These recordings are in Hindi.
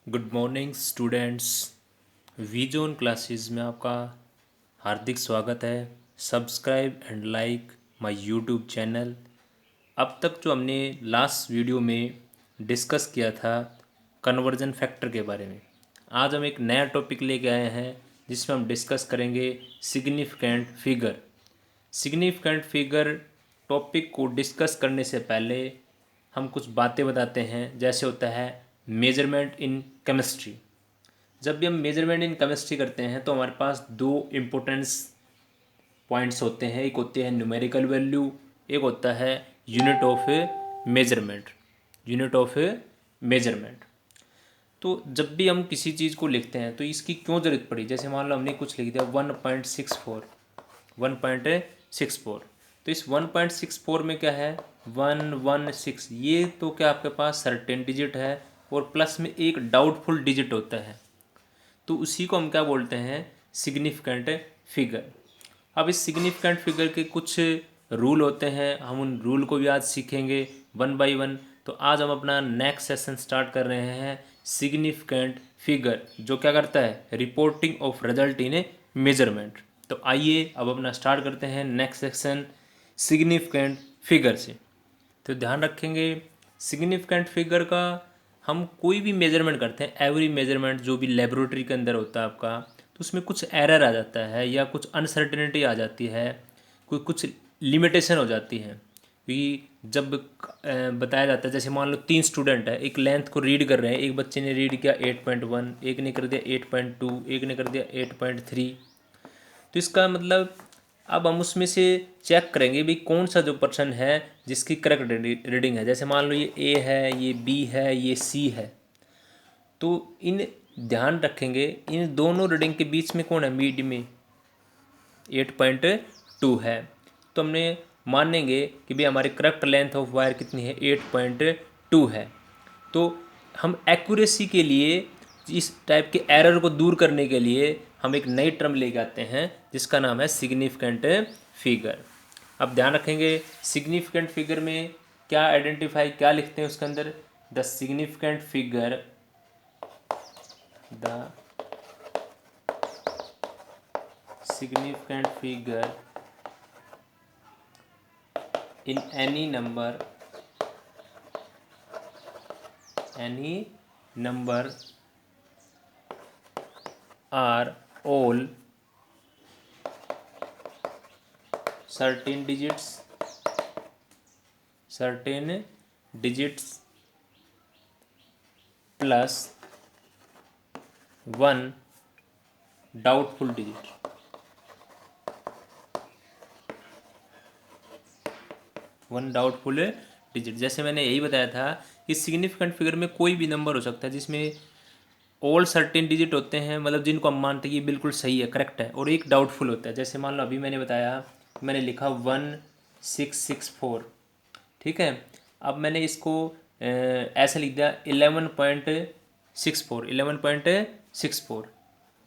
Good morning students. वीजोन क्लासेस में आपका हार्दिक स्वागत है। Subscribe and like my YouTube channel. अब तक जो हमने लास्ट वीडियो में डिस्कस किया था कन्वर्जन फैक्टर के बारे में, आज हम एक नया टॉपिक लेके आए हैं जिसमें हम डिस्कस करेंगे significant figure. Significant figure topic को डिस्कस करने से पहले हम कुछ बातें बताते हैं। जैसे होता है मेजरमेंट इन केमिस्ट्री। जब भी हम मेजरमेंट इन केमिस्ट्री करते हैं तो हमारे पास दो इम्पोर्टेंस पॉइंट्स होते हैं। एक होती है न्यूमेरिकल वैल्यू, एक होता है unit of measurement. Unit of measurement. तो जब भी हम किसी चीज़ को लिखते हैं तो इसकी क्यों ज़रूरत पड़ी। जैसे मान लो हमने कुछ लिख दिया 1.64, 1.64। तो इस 1.64 में क्या है 116, ये तो क्या आपके पास सर्टेन डिजिट है और प्लस में एक डाउटफुल डिजिट होता है, तो उसी को हम क्या बोलते हैं सिग्निफिकेंट फिगर। अब इस सिग्निफिकेंट फिगर के कुछ रूल होते हैं, हम उन रूल को भी आज सीखेंगे वन बाय वन। तो आज हम अपना नेक्स्ट सेशन स्टार्ट कर रहे हैं सिग्निफिकेंट फिगर, जो क्या करता है reporting of result in A measurement. तो आइए अब अपना स्टार्ट करते हैं नेक्स्ट सेक्शन सिग्निफिकेंट फिगर से। तो ध्यान रखेंगे सिग्निफिकेंट फिगर का, हम कोई भी मेजरमेंट करते हैं, एवरी मेजरमेंट जो भी लेबोरेटरी के अंदर होता है आपका, तो उसमें कुछ एरर आ जाता है या कुछ अनसर्टेनिटी आ जाती है, कोई कुछ लिमिटेशन हो जाती है। क्योंकि जब बताया जाता है, जैसे मान लो 3 स्टूडेंट है, एक लेंथ को रीड कर रहे हैं, एक बच्चे ने रीड किया 8.1, एक ने कर दिया 8.2, एक ने कर दिया 8.3। तो इसका मतलब अब हम उसमें से चेक करेंगे भी कौन सा जो पर्सन है जिसकी करेक्ट रीडिंग है। जैसे मान लो ये ए है, ये बी है, ये सी है, तो इन ध्यान रखेंगे इन दोनों रीडिंग के बीच में कौन है, मिड में 8.2 है। तो हमने मानेंगे कि भाई हमारी करेक्ट लेंथ ऑफ वायर कितनी है 8.2 है। तो हम एक्यूरेसी के लिए इस टाइप के एरर को दूर करने के लिए हम एक नई टर्म लेके आते हैं जिसका नाम है सिग्निफिकेंट फिगर। अब ध्यान रखेंगे सिग्निफिकेंट फिगर में क्या आइडेंटिफाई क्या लिखते हैं उसके अंदर, the significant figure, the significant figure in any number are all certain digits plus one doubtful digit। One doubtful digit, जैसे मैंने यही बताया था कि सिग्निफिकेंट फिगर में कोई भी नंबर हो सकता है जिसमें ऑल सर्टेन डिजिट होते हैं, मतलब जिनको हम मानते हैं कि बिल्कुल सही है, करेक्ट है, और एक डाउटफुल होता है। जैसे मान लो अभी मैंने बताया, मैंने लिखा 1664, ठीक है। अब मैंने इसको ऐसे लिख दिया 11.64, 11.64,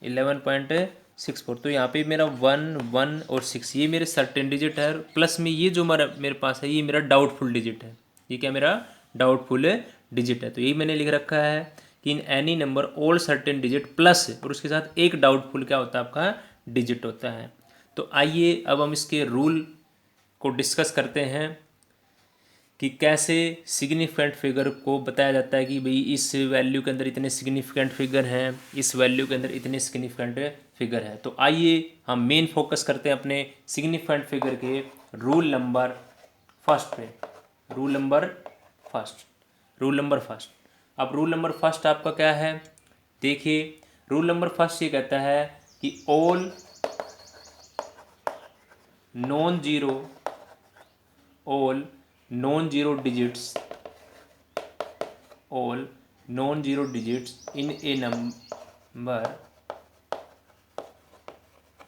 11.64। तो यहाँ पे मेरा 1 और 6 ये मेरे सर्टेन डिजिट है, प्लस में ये जो मेरे पास है ये मेरा डाउटफुल डिजिट है। ये क्या मेरा डाउटफुल डिजिट है। तो यही मैंने लिख रखा है कि in any number all certain digit plus, और उसके साथ एक डाउटफुल क्या होता है आपका डिजिट होता है। तो आइए अब हम इसके रूल को डिस्कस करते हैं कि कैसे सिग्निफिकेंट फिगर को बताया जाता है कि भाई इस वैल्यू के अंदर इतने सिग्निफिकेंट फिगर हैं, इस वैल्यू के अंदर इतने सिग्निफिकेंट फिगर है। तो आइए हम मेन फोकस करते हैं अपने सिग्निफिकेंट फिगर के रूल नंबर फर्स्ट पे। Rule number first. अब रूल नंबर फर्स्ट आपका क्या है, देखिए रूल नंबर फर्स्ट ये कहता है कि all non zero digits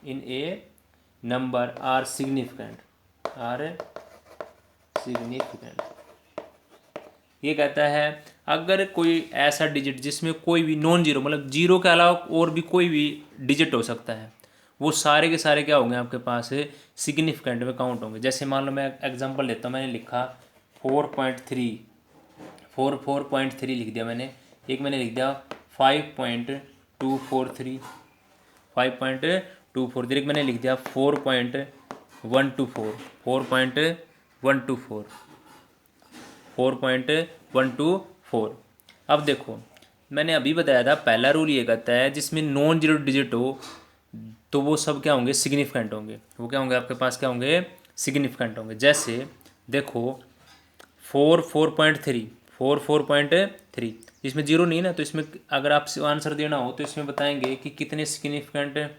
in a number are significant। ये कहता है अगर कोई ऐसा डिजिट जिसमें कोई भी नॉन जीरो, मतलब जीरो के अलावा और भी कोई भी डिजिट हो सकता है, वो सारे के सारे क्या होंगे आपके पास सिग्निफिकेंट में काउंट होंगे। जैसे मान लो मैं एग्जांपल लेता हूँ, मैंने लिखा 4.3 लिख दिया मैंने, एक मैंने लिख दिया 5.243, 5.243 मैंने लिख दिया 4.124, 4.124, 4.124। अब देखो मैंने अभी बताया था पहला रूल ये कहता है जिसमें नॉन जीरो डिजिट हो तो वो सब क्या होंगे, सिग्निफिकेंट होंगे। वो क्या होंगे आपके पास, क्या होंगे, सिग्निफिकेंट होंगे। जैसे देखो 4.3, 4.3 इसमें जीरो नहीं ना, तो इसमें अगर आप आंसर देना हो तो इसमें बताएंगे कि कितने सिग्निफिकेंट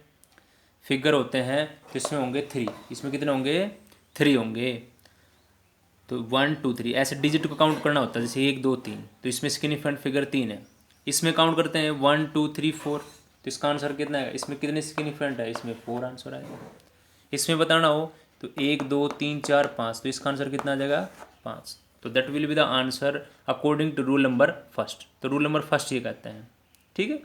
फिगर होते हैं, तो इसमें होंगे 3। इसमें कितने होंगे, 3 होंगे। तो 1 2 3 ऐसे डिजिट को काउंट करना होता है, जैसे 1 2 3, तो इसमें सिग्निफिकेंट फिगर 3 है। इसमें काउंट करते हैं 1 2 3 4, तो इसका आंसर कितना है, इसमें कितने सिग्निफिकेंट है, इसमें 4 आंसर आएगा। इसमें बताना हो तो 1 2 3 4 5, तो इसका आंसर कितना आ जाएगा, 5। तो that will be the answer according to rule number first. तो रूल नंबर फर्स्ट ये कहते हैं, ठीक है।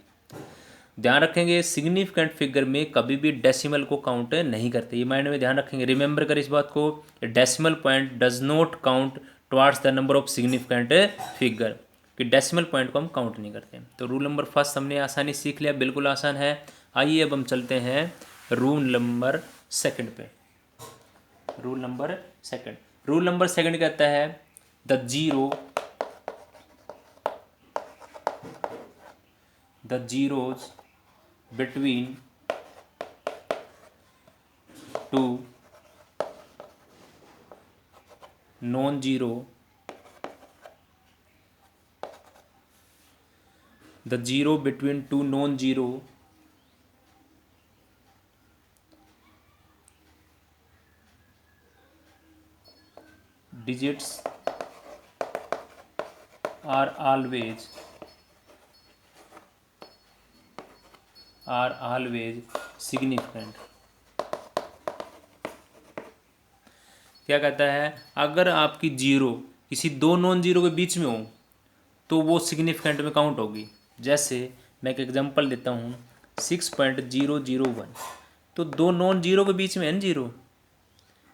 ध्यान रखेंगे सिग्निफिकेंट फिगर में कभी भी डेसिमल को काउंट नहीं करते, ये माइंड में ध्यान रखेंगे, रिमेंबर कर इस बात को। Decimal point does not count towards the number of significant figure, कि डेसिमल पॉइंट को हम काउंट नहीं करते। तो रूल नंबर फर्स्ट हमने आसानी सीख लिया, बिल्कुल आसान है। आइए अब हम चलते हैं रूल नंबर सेकंड पे। Rule number second, rule number second कहता है the zeros between two non-zero, the zero between two non-zero digits are always significant। क्या कहता है, अगर आपकी जीरो किसी दो नॉन जीरो के बीच में हो तो वो सिग्निफिकेंट में काउंट होगी। जैसे मैं एक एग्जांपल देता हूँ 6.001, तो दो नॉन जीरो के बीच में है ना जीरो,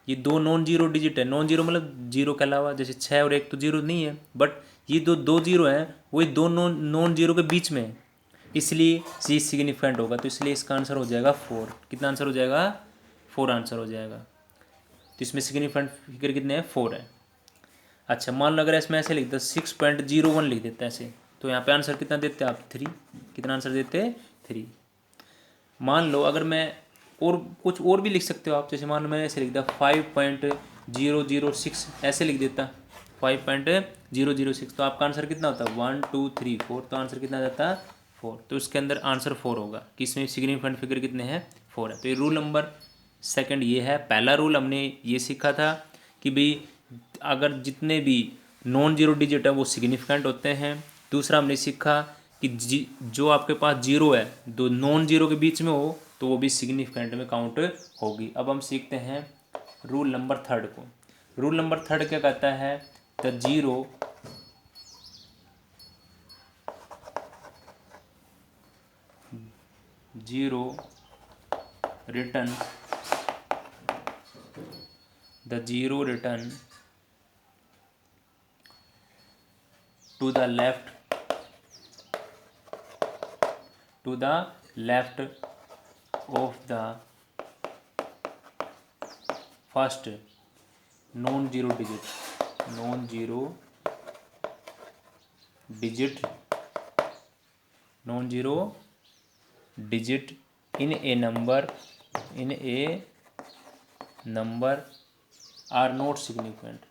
ये दो नॉन जीरो डिजिट है। नॉन जीरो मतलब जीरो के अलावा, जैसे 6 और 1 तो जीरो नहीं है, बट ये दो जीरो हैं, वही दो नॉन जीरो के बीच में है, इसलिए सी सिग्निफिकेंट होगा। तो इसलिए इसका आंसर हो जाएगा 4। कितना आंसर हो जाएगा, 4 आंसर हो जाएगा। तो इसमें सिग्निफिकेंट फिगर कितने हैं, 4 है। अच्छा मान लो अगर इसमें ऐसे लिख दो 6.01 लिख देते हैं ऐसे, तो यहाँ पे आंसर कितना देते हैं आप, 3। कितना आंसर देते हैं, 3। मान लो अगर मैं और कुछ और भी लिख सकते हो आप, जैसे मान लो मैं ऐसे लिख दिया 5.006 ऐसे लिख देता, 5.006, तो आपका आंसर कितना होता है, 1 2 3 4, तो आंसर कितना जाता है, 4। तो इसके अंदर आंसर 4 होगा कि इसमें सिग्निफिकेंट फिगर कितने हैं, 4 है। तो ये रूल नंबर सेकंड ये है। पहला रूल हमने ये सीखा था कि भाई अगर जितने भी नॉन जीरो डिजिट है वो सिग्निफिकेंट होते हैं। दूसरा हमने सीखा कि जो आपके पास जीरो है दो नॉन जीरो के बीच में हो तो वो भी सिग्निफिकेंट में काउंट होगी। अब हम सीखते हैं रूल नंबर थर्ड को। रूल नंबर थर्ड क्या कहता है, the zero return to the left of the first non-zero digit in a number are not significant,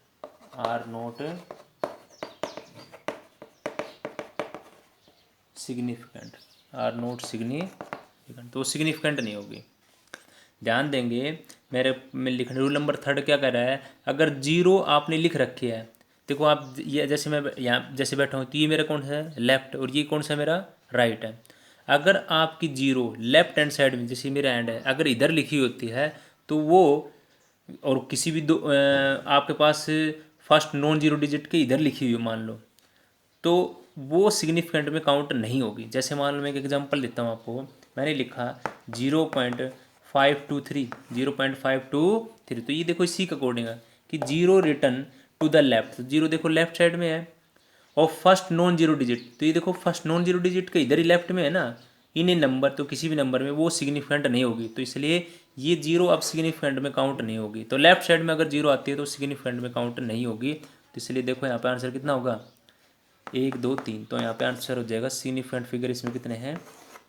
तो सिग्निफिकेंट नहीं होगी। ध्यान देंगे मेरे में लिखने, रूल नंबर थर्ड क्या कर रहा है, अगर जीरो आपने लिख रखी है, देखो आप ये जैसे मैं यहाँ जैसे बैठा हूँ तो ये मेरा कौन सा है, लेफ्ट, और ये कौन सा मेरा, राइट है। अगर आपकी जीरो लेफ्ट हैंड साइड में, जैसे मेरा हैंड है, अगर इधर लिखी होती है तो वो, और किसी भी आपके पास फर्स्ट नॉन जीरो डिजिट के इधर लिखी हुई मान लो, तो वो सिग्निफिकेंट में काउंट नहीं होगी। जैसे मान लो मैं एक एग्जांपल देता हूँ आपको, मैंने लिखा 0.523, तो ये देखो इसी के अकॉर्डिंग है कि zero return to the left, zero देखो लेफ्ट साइड में है, और फर्स्ट नॉन जीरो डिजिट, तो ये देखो फर्स्ट नॉन जीरो डिजिट के इधर ही लेफ्ट में है ना, इन नंबर तो किसी भी नंबर में वो सिग्निफिकेंट नहीं होगी, तो इसलिए ये जीरो अब सिग्निफिकेंट में काउंट नहीं होगी। तो लेफ्ट साइड में अगर जीरो आती है तो सिग्निफिकेंट में काउंट नहीं होगी। तो इसलिए देखो यहाँ पे आंसर कितना होगा, 1 2 3, तो यहाँ पे आंसर हो जाएगा सिग्निफिकेंट फिगर इसमें कितने हैं,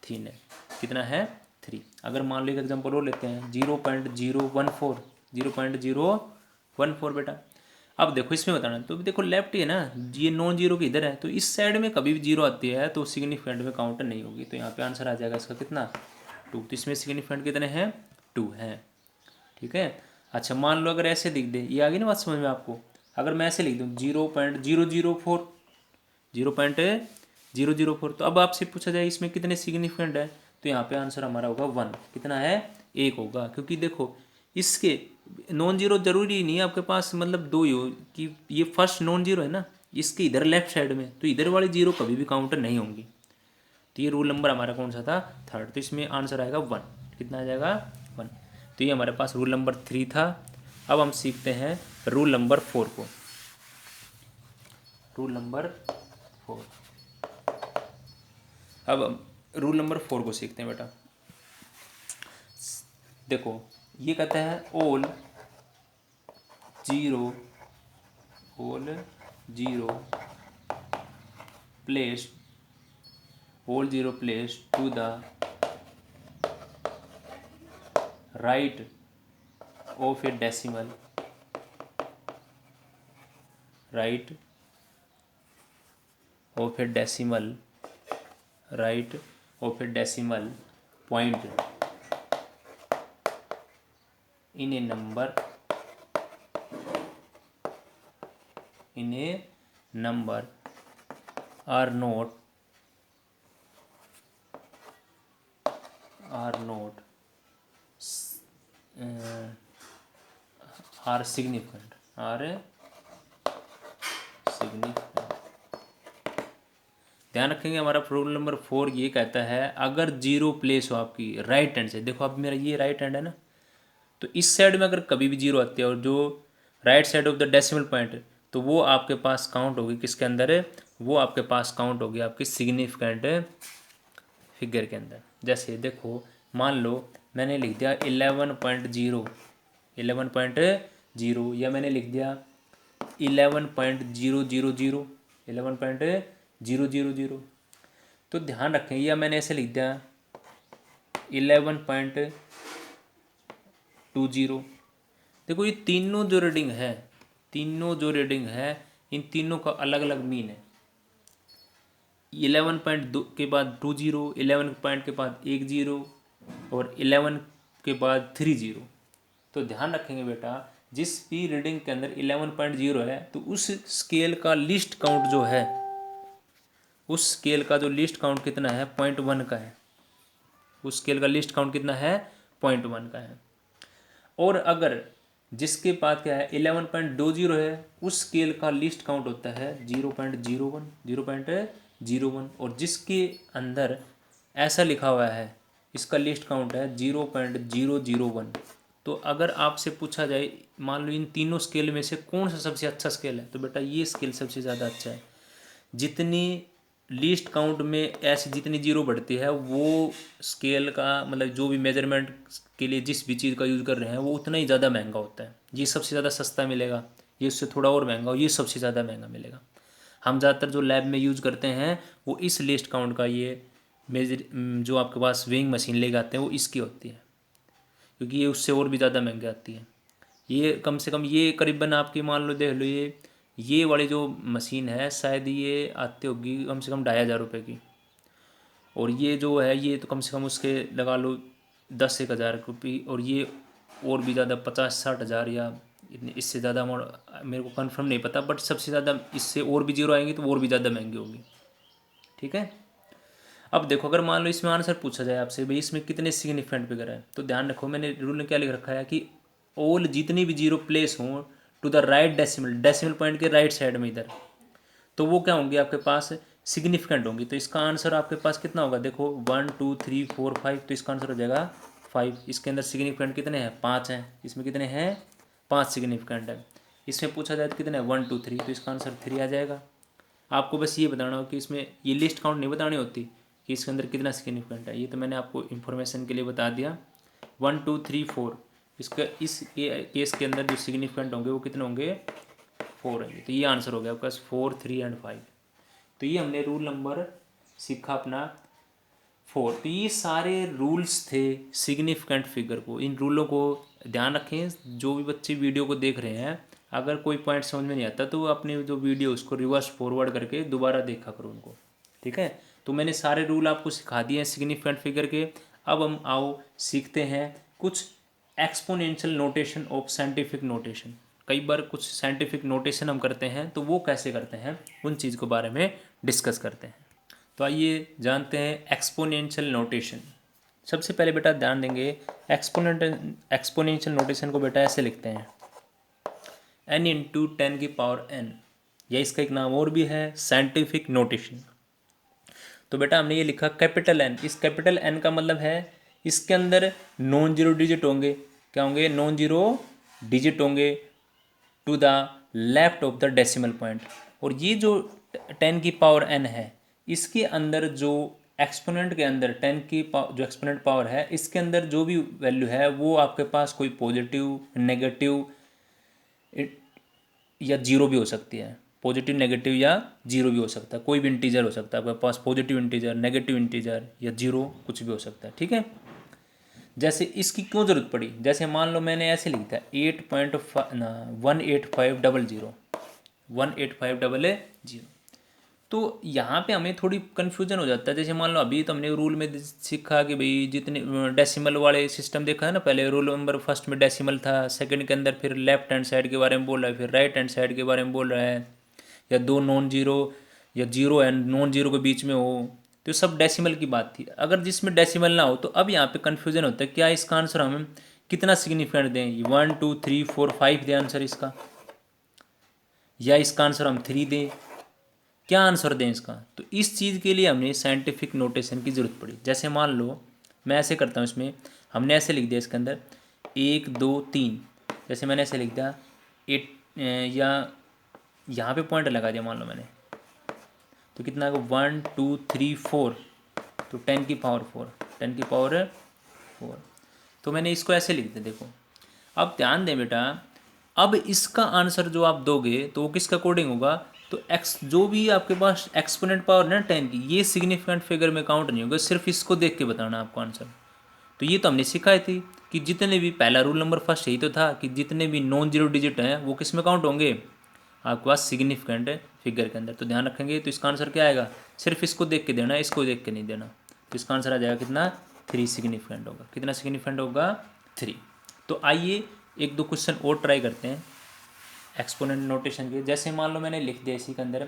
3 है। कितना है, 3। अगर मान लो एक एग्जाम्पल और लेते हैं, 0.014, 0.014 बेटा। अब देखो इसमें बताना, तो देखो लेफ्ट ही है ना, ये नॉन जीरो की इधर है, तो इस साइड में कभी भी जीरो आती है तो सिग्निफिकेंट में काउंट नहीं होगी। तो यहाँ पे आंसर आ जाएगा इसका कितना, 2। तो इसमें सिग्निफिकेंट कितने हैं, 2 हैं। ठीक है। अच्छा मान लो अगर ऐसे लिख दे, ये आ गई ना बात समझ में आपको। अगर मैं ऐसे लिख दूँ 0.004, 0.004, तो अब आपसे पूछा जाए इसमें कितने सिग्निफिकेंट है, तो यहाँ पे आंसर हमारा होगा 1। कितना है, 1 होगा। क्योंकि देखो इसके नॉन जीरो जरूरी नहीं है आपके पास मतलब 2 ही हो, कि ये फर्स्ट नॉन जीरो है ना, इसके इधर लेफ्ट साइड में, तो इधर वाली जीरो कभी भी काउंटर नहीं होंगी। तो ये रूल नंबर हमारा कौन सा था, 3rd। तो इसमें आंसर आएगा 1। कितना आ जाएगा, 1। तो ये हमारे पास रूल नंबर 3 था। अब हम सीखते हैं रूल नंबर 4 को। रूल नंबर 4, अब हम रूल नंबर 4 को सीखते हैं बेटा। देखो ये कहता है all zero place to the right of a decimal, right of a decimal point in a number are not are significant, ध्यान रखेंगे। हमारा रूल नंबर 4 ये कहता है अगर जीरो प्लेस हो आपकी राइट हैंड से, देखो अब मेरा ये राइट हैंड है ना, तो इस साइड में अगर कभी भी जीरो आती है और जो right side of the decimal point है, तो वो आपके पास काउंट होगी किसके अंदर है, वो आपके पास काउंट होगी आपकी सिग्निफिकेंट फिगर के अंदर। जैसे देखो मान लो मैंने लिख दिया 11.0, या मैंने लिख दिया 11.000, 11.000, तो ध्यान रखें, या मैंने ऐसे लिख दिया 11.20। देखो ये तीनों जो रीडिंग है, इन तीनों का अलग अलग मीन है। 11 पॉइंट के बाद 20, 11 पॉइंट के बाद 10 और 11 के बाद 30। तो ध्यान रखेंगे बेटा, जिस भी रीडिंग के अंदर 11.0 है तो उस स्केल का लिस्ट काउंट जो है, उस स्केल का जो लिस्ट काउंट कितना है, 0.1 का है। उस स्केल का लिस्ट काउंट कितना है, 0.1 का है। और अगर जिसके पास क्या है 11.20 है, उस स्केल का लिस्ट काउंट होता है 0.01, और जिसके अंदर ऐसा लिखा हुआ है इसका लिस्ट काउंट है 0.001। तो अगर आपसे पूछा जाए मान लो इन तीनों स्केल में से कौन सा सबसे अच्छा स्केल है, तो बेटा ये स्केल सबसे ज़्यादा अच्छा है। जितनी लीस्ट काउंट में ऐसी जितनी जीरो बढ़ती है, वो स्केल का मतलब जो भी मेजरमेंट के लिए जिस भी चीज़ का यूज़ कर रहे हैं वो उतना ही ज़्यादा महंगा होता है। ये सबसे ज़्यादा सस्ता मिलेगा, ये उससे थोड़ा और महंगा हो, ये सबसे ज़्यादा महंगा मिलेगा। हम ज़्यादातर जो लैब में यूज़ करते हैं वो इस लिस्ट काउंट का, ये मेजर जो आपके पास वेइंग मशीन लेके आते हैं वो इसकी होती है, क्योंकि ये उससे और भी ज़्यादा महंगी आती है। ये कम से कम ये करीबन आपकी मान लो देख लो, ये वाली जो मशीन है शायद ये आती होगी कम से कम 2500 की, और ये जो है ये तो कम से कम उसके लगा लो 10-1000 रुपये, और ये और भी ज़्यादा 50-60 हज़ार या इतने, इससे ज़्यादा अमाउंट मेरे को कंफर्म नहीं पता, बट सबसे ज़्यादा इससे और भी जीरो आएंगी तो और भी ज़्यादा महंगी होगी। ठीक है। अब देखो अगर मान लो इसमें आंसर पूछा जाए आपसे भाई इसमें कितने सिग्निफिकेंट फिगर है, तो ध्यान रखो मैंने रूल में क्या लिख रखा है कि ऑल जितनी भी जीरो प्लेस हों to the right decimal point के राइट साइड में इधर, तो वो क्या होंगी आपके पास, सिग्निफिकेंट होंगी। तो इसका आंसर आपके पास कितना होगा, देखो 1 2 3 4 5, तो इसका आंसर हो जाएगा 5। इसके अंदर सिग्निफिकेंट कितने हैं, 5 हैं। इसमें कितने हैं, 5 सिग्निफिकेंट है। इसमें पूछा जाए तो कितने हैं, 1 2 3, तो इसका आंसर 3 आ जाएगा। आपको बस ये बताना हो कि इसमें ये लिस्ट काउंट नहीं बतानी होती कि इसके अंदर कितना सिग्निफिकेंट है। ये तो मैंने आपको इन्फॉर्मेशन के लिए बता दिया। 1 2 3 4 इसका इस केस के अंदर जो सिग्निफिकेंट होंगे वो कितने होंगे, 4 होंगे। तो ये आंसर हो गया आपका 4 3 एंड 5। तो ये हमने रूल नंबर सीखा अपना 4। तो ये सारे रूल्स थे सिग्निफिकेंट फिगर को। इन रूलों को ध्यान रखें। जो भी बच्चे वीडियो को देख रहे हैं, अगर कोई पॉइंट समझ में नहीं आता तो अपनी जो वीडियो उसको रिवर्स फॉरवर्ड करके दोबारा देखा करो उनको, ठीक है। तो मैंने सारे रूल आपको सिखा दिए हैं सिग्निफिकेंट फिगर के। अब हम आओ सीखते हैं कुछ exponential notation of scientific notation. कई बार कुछ साइंटिफिक नोटेशन हम करते हैं, तो वो कैसे करते हैं उन चीज़ के बारे में डिस्कस करते हैं। तो आइए जानते हैं एक्सपोनेंशियल नोटेशन। सबसे पहले बेटा ध्यान देंगे, एक्सपोनेंशियल नोटेशन को बेटा ऐसे लिखते हैं n इंटू 10⁻n, या इसका एक नाम और भी है साइंटिफिक नोटेशन। तो बेटा हमने ये लिखा कैपिटल N। इस कैपिटल N का मतलब है इसके अंदर नॉन जीरो डिजिट होंगे। क्या होंगे? नॉन जीरो डिजिट होंगे to the left of the decimal point. और ये जो 10⁻n है, इसके अंदर जो एक्सपोनेंट के अंदर 10 की जो एक्सपोनेंट पावर है, इसके अंदर जो भी वैल्यू है वो आपके पास कोई पॉजिटिव, नेगेटिव या जीरो भी हो सकती है। पॉजिटिव, नेगेटिव या जीरो भी हो सकता है। कोई भी इंटीजर हो सकता है आपके पास, पॉजिटिव इंटीजर, नेगेटिव इंटीजर या जीरो, कुछ भी हो सकता है, ठीक है। जैसे इसकी क्यों जरूरत पड़ी? जैसे मान लो मैंने ऐसे लिखा है 1.8500 18500। तो यहाँ पे हमें थोड़ी कन्फ्यूजन हो जाता है। जैसे मान लो अभी तो हमने रूल में सीखा कि भाई जितने डेसिमल वाले सिस्टम देखा है ना, पहले रूल नंबर फर्स्ट में डेसिमल था, सेकंड के अंदर फिर लेफ्ट हैंड साइड के बारे में बोल रहा है, फिर राइट हैंड साइड के बारे में बोल रहा है, या दो नॉन जीरो या जीरो एंड नॉन जीरो के बीच में हो, तो सब डेसिमल की बात थी। अगर जिसमें डेसिमल ना हो तो अब यहाँ पे कन्फ्यूजन होता है, क्या इसका आंसर हम कितना सिग्निफिकेंट दें? 1 2 3 4 5 दें आंसर इसका, या इसका आंसर हम 3 दें, क्या आंसर दें इसका? तो इस चीज़ के लिए हमें साइंटिफिक नोटेशन की ज़रूरत पड़ी। जैसे मान लो मैं ऐसे करता हूँ, इसमें हमने ऐसे लिख दिया इसके अंदर 1 2 3, जैसे मैंने ऐसे लिख दिया 8, या यहाँ पे पॉइंट लगा दिया मान लो मैंने, तो कितना है 1 2 3 4, तो 10⁻4। तो मैंने इसको ऐसे लिख दिया। देखो अब ध्यान दें बेटा, अब इसका आंसर जो आप दोगे तो वो किसके अकॉर्डिंग होगा? तो एक्स जो भी आपके पास एक्सपोनेंट पावर ना 10 की, ये सिग्निफिकेंट फिगर में काउंट नहीं होगा, सिर्फ इसको देख के बताना आपको आंसर। तो ये तो हमने सिखाई थी कि जितने भी, पहला रूल नंबर फर्स्ट यही तो था कि जितने भी नॉन जीरो डिजिट हैं वो किस में काउंट होंगे? आपके पास सिग्निफिकेंट फिगर के अंदर। तो ध्यान रखेंगे। तो इसका आंसर क्या आएगा? सिर्फ इसको देख के देना है, इसको देख के नहीं देना। तो इसका आंसर आ जाएगा कितना? 3 सिग्निफिकेंट होगा। कितना सिग्निफिकेंट होगा? 3। तो आइए एक दो क्वेश्चन और ट्राई करते हैं एक्सपोनेंट नोटेशन के। जैसे मान लो मैंने लिख दिया इसी के अंदर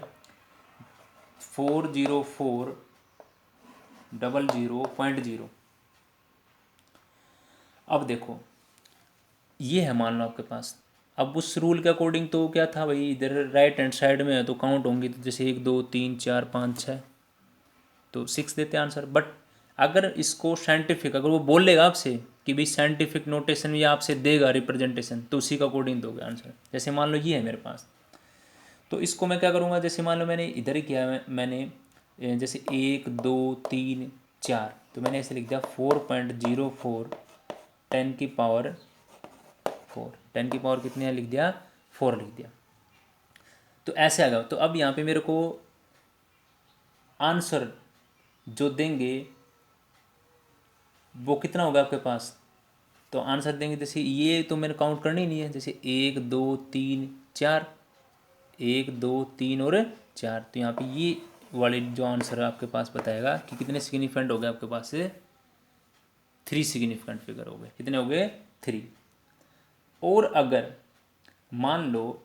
40400.0। अब देखो ये है मान लो आपके पास। अब उस रूल के अकॉर्डिंग तो क्या था भाई, इधर राइट हैंड साइड में है तो काउंट होंगी, तो जैसे 1 2 3 4 5 6, तो 6 देते हैं आंसर। बट अगर इसको साइंटिफिक, अगर वो बोलेगा आपसे कि भाई साइंटिफिक नोटेशन या आपसे देगा रिप्रेजेंटेशन, तो उसी का अकॉर्डिंग दोगे आंसर। जैसे मान लो ये है मेरे पास, तो इसको मैं क्या करूँगा? जैसे मान लो मैंने इधर ही किया मैंने जैसे 1 2 3 4, तो मैंने ऐसे लिख दिया 4.04 10⁻4। 10⁻4 कितने है लिख दिया? 4 लिख दिया। तो ऐसे आ गया। तो अब यहाँ पे मेरे को आंसर जो देंगे वो कितना होगा आपके पास? तो आंसर देंगे, जैसे ये तो मैंने काउंट करनी नहीं है, जैसे 1 2 3 4, 1 2 3 और 4, तो यहाँ पे ये वाले जो आंसर आपके पास बताएगा कि कितने सिग्निफिकेंट हो गए आपके पास से? 3 सिग्निफिकेंट फिगर हो गए। कितने हो गए? 3। और अगर मान लो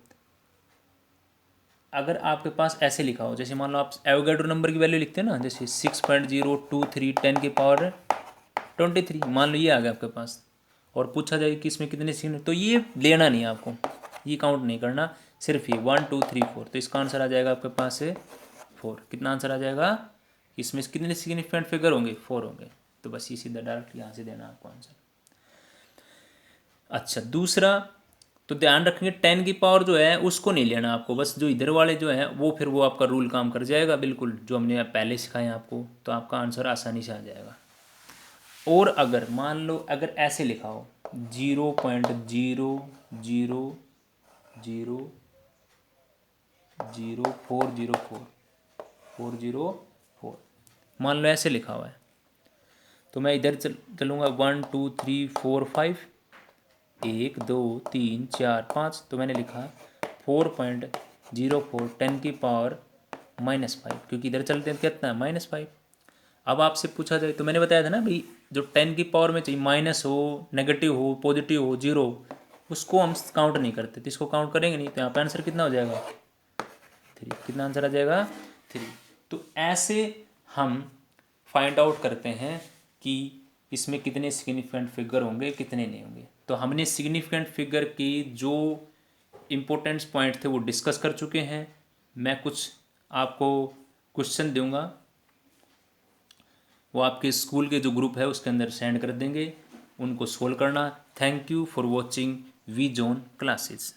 अगर आपके पास ऐसे लिखा हो, जैसे मान लो आप एवोगैड्रो नंबर की वैल्यू लिखते हैं ना, जैसे 6.023 10⁻23, मान लो ये आ गया आपके पास, और पूछा जाए कि इसमें कितने सिग्निफिकेंट, तो ये लेना नहीं है आपको, ये काउंट नहीं करना, सिर्फ ये 1 2 3 4। तो इसका आंसर आ जाएगा आपके पास से 4। कितना आंसर आ जाएगा? इसमें कितने सिग्निफिकेंट फिगर होंगे? 4 होंगे। तो बस ये सीधा डायरेक्ट यहाँ से देना आपको आंसर। अच्छा दूसरा, तो ध्यान रखेंगे 10 की पावर जो है उसको नहीं लेना आपको, बस जो इधर वाले जो है वो फिर वो आपका रूल काम कर जाएगा बिल्कुल, जो हमने पहले सिखाए आपको, तो आपका आंसर आसानी से आ जाएगा। और अगर मान लो अगर ऐसे लिखा हो 0.000404, मान लो ऐसे लिखा हुआ है, तो मैं इधर चलूँगा 1 2 3 4 5, 1 2 3 4 5, तो मैंने लिखा 4.04 10 की पावर -5, क्योंकि इधर चलते हैं कितना है -5। अब आपसे पूछा जाए तो मैंने बताया था ना भाई, जो 10 की पावर में चाहिए माइनस हो, नेगेटिव हो, पॉजिटिव हो, जीरो हो, उसको हम काउंट नहीं करते, तो इसको काउंट करेंगे नहीं, तो यहाँ पे आंसर कितना हो जाएगा 3। कितना आंसर आ जाएगा 3। तो ऐसे हम फाइंड आउट करते हैं कि इसमें कितने सिग्निफिकेंट फिगर होंगे कितने नहीं होंगे। तो हमने सिग्निफिकेंट फिगर की जो इम्पोर्टेंट्स पॉइंट थे वो डिस्कस कर चुके हैं। मैं कुछ आपको क्वेश्चन दूंगा, वो आपके स्कूल के जो ग्रुप है उसके अंदर सेंड कर देंगे, उनको सोल्व करना। Thank you for watching V zone classes.